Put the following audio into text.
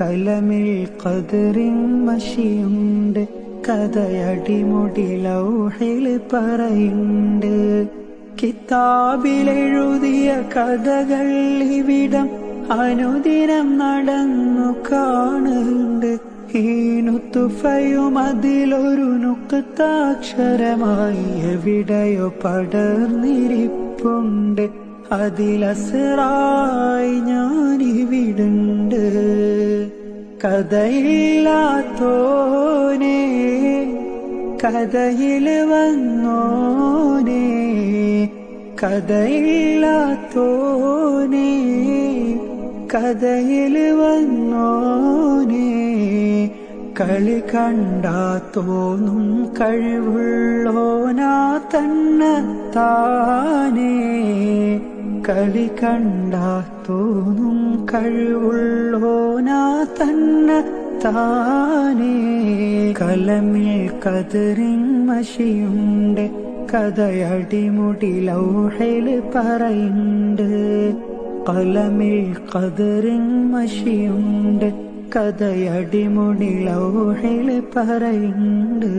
കലമിൽ ഖദറിൻ മഷിയുണ്ട്, കഥയടിമുടി ലൗഹിൽ പറയുണ്ട്. കിതാബിലെഴുതിയ കഥകൾ ഇവിടം അനുദിനം നടന്നു കാണുന്നുണ്ട്. ഈ നുത്തുഫയും അതിലൊരു നുക്താക്ഷരമായി എവിടെയോ പടർന്നിരിപ്പുണ്ട്. അതിലസറായി ഞാനിവിടുണ്ട്. കഥയില്ലാത്തോനേ കഥയിൽ വന്നോനേ, കഥയില്ലാത്തോനേ കഥയിൽ വന്നോനേ. കളി കണ്ടാ തോന്നും കഴിവുള്ളോനാ തന്നെത്താനേ, കളി കണ്ടാ തോന്നും കഴിവുള്ളോനാ തന്നെത്താനേ. കലമിൽ ഖദറിൻ മഷിയുണ്ട്, കഥയടിമുടി ലൗഹിൽ പറയുണ്ട്. കലമിൽ ഖദറിൻ മഷിയുണ്ട്, കഥയടിമുടി ലൗഹിൽ പറയുണ്ട്.